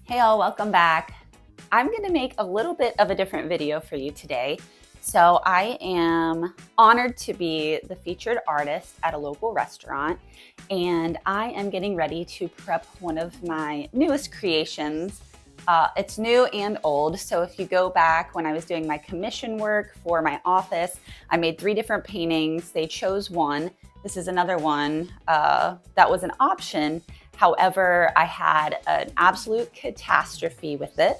Hey all, welcome back. I'm going to make a little bit of a different video for you today. So I am honored to be the featured artist at a local restaurant, and I am getting ready to prep one of my newest creations. It's new and old, so if you go back when I was doing my commission work for my office, I made 3 different paintings. They chose one. This is another one that was an option. However, I had an absolute catastrophe with it,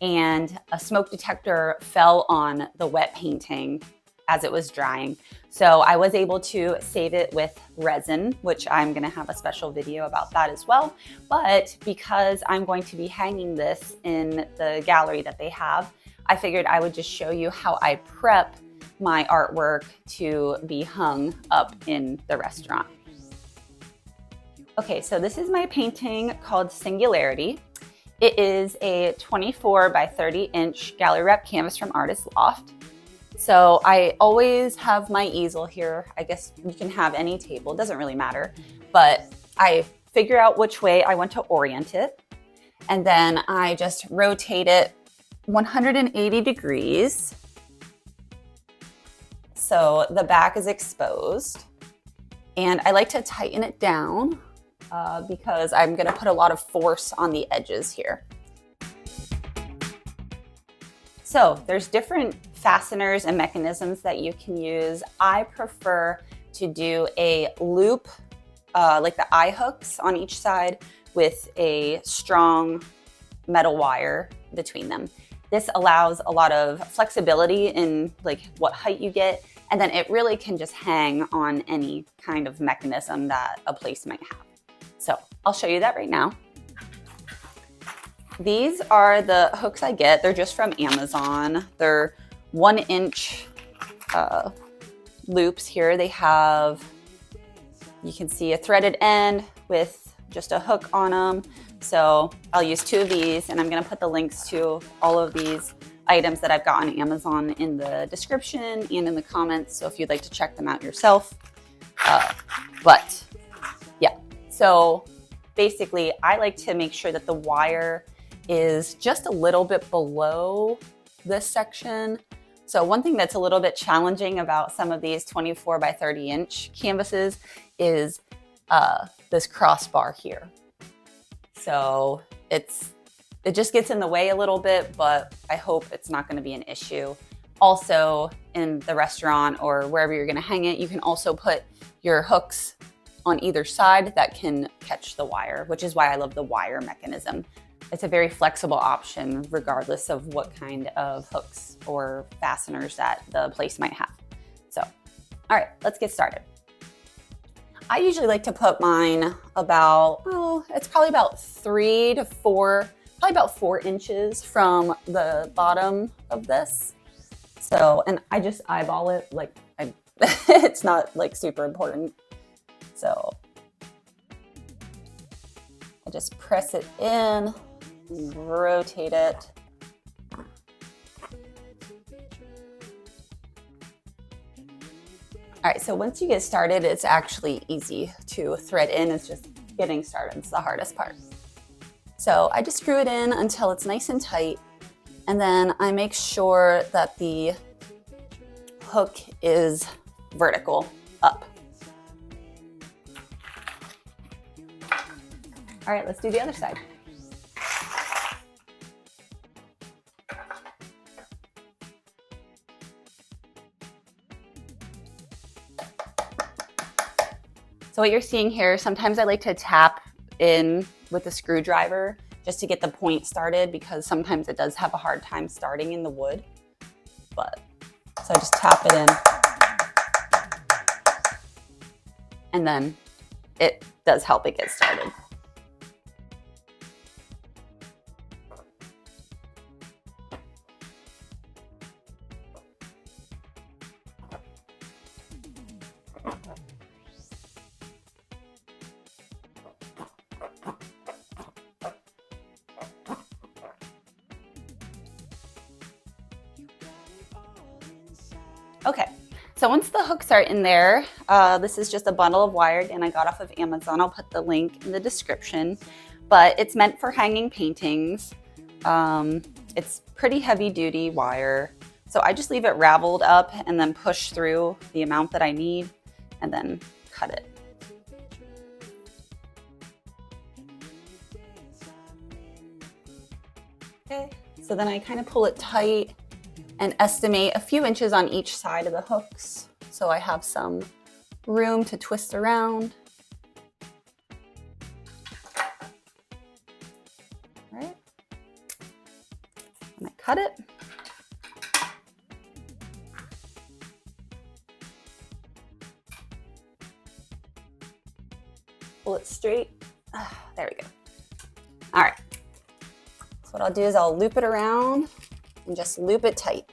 and a smoke detector fell on the wet painting as it was drying. So I was able to save it with resin, which I'm gonna have a special video about that as well. But because I'm going to be hanging this in the gallery that they have, I figured I would just show you how I prep my artwork to be hung up in the restaurant. Okay, so this is my painting called Singularity. It is a 24 by 30 inch gallery wrap canvas from Artist Loft. So I always have my easel here. I guess you can have any table, it doesn't really matter, but I figure out which way I want to orient it. And then I just rotate it 180 degrees. So the back is exposed. And I like to tighten it down because I'm gonna put a lot of force on the edges here. So there's different fasteners and mechanisms that you can use. I prefer to do a loop, like the eye hooks on each side with a strong metal wire between them. This allows a lot of flexibility in like what height you get, and then it really can just hang on any kind of mechanism that a place might have. So I'll show you that right now. These are the hooks I get. They're just from Amazon. They're 1 inch loops here. They have, you can see a threaded end with just a hook on them. So I'll use 2 of these, and I'm gonna put the links to all of these items that I've got on Amazon in the description and in the comments. So if you'd like to check them out yourself. But yeah, so basically I like to make sure that the wire is just a little bit below this section. So one thing that's a little bit challenging about some of these 24 by 30 inch canvases is this crossbar here. So it just gets in the way a little bit, but I hope it's not going to be an issue. Also, in the restaurant or wherever you're going to hang it, you can also put your hooks on either side that can catch the wire, which is why I love the wire mechanism. It's a very flexible option regardless of what kind of hooks or fasteners that the place might have. So, all right, let's get started. I usually like to put mine about, it's probably about 3 to 4, probably about 4 inches from the bottom of this. So, and I just eyeball it, like it's not like super important. So I just press it in, rotate it. All right, so once you get started, it's actually easy to thread in. It's just getting started. It's the hardest part. So I just screw it in until it's nice and tight. And then I make sure that the hook is vertical up. All right, let's do the other side. So what you're seeing here, sometimes I like to tap in with a screwdriver just to get the point started, because sometimes it does have a hard time starting in the wood. But so I just tap it in, and then it does help it get started. Okay, so once the hooks are in there, this is just a bundle of wire and I got off of Amazon. I'll put the link in the description. but it's meant for hanging paintings. It's pretty heavy duty wire. So I just leave it raveled up and then push through the amount that I need and then cut it. Okay, so then I kind of pull it tight and estimate a few inches on each side of the hooks, so I have some room to twist around. All right, and I cut it. Pull it straight. There we go. All right. So what I'll do is I'll loop it around and just loop it tight.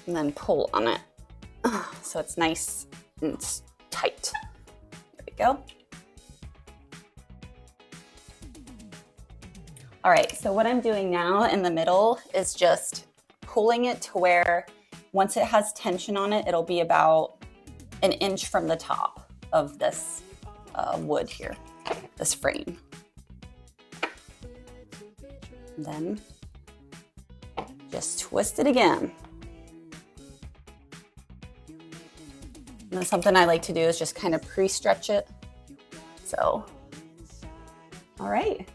And then pull on it so it's nice and tight. There we go. All right, so what I'm doing now in the middle is just pulling it to where once it has tension on it, it'll be about an inch from the top of this wood here, this frame. And then just twist it again. And then something I like to do is just kind of pre-stretch it. So, all right.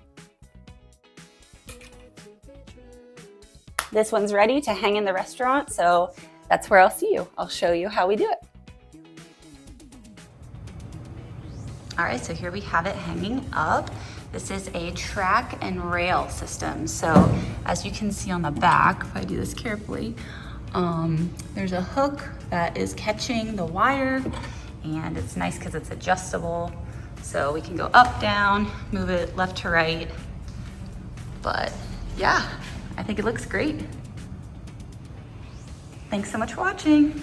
This one's ready to hang in the restaurant, so that's where I'll see you. I'll show you how we do it. All right, so here we have it hanging up. This is a track and rail system. So as you can see on the back, if I do this carefully, there's a hook that is catching the wire, and it's nice because it's adjustable. So we can go up, down, move it left to right. But yeah, I think it looks great. Thanks so much for watching.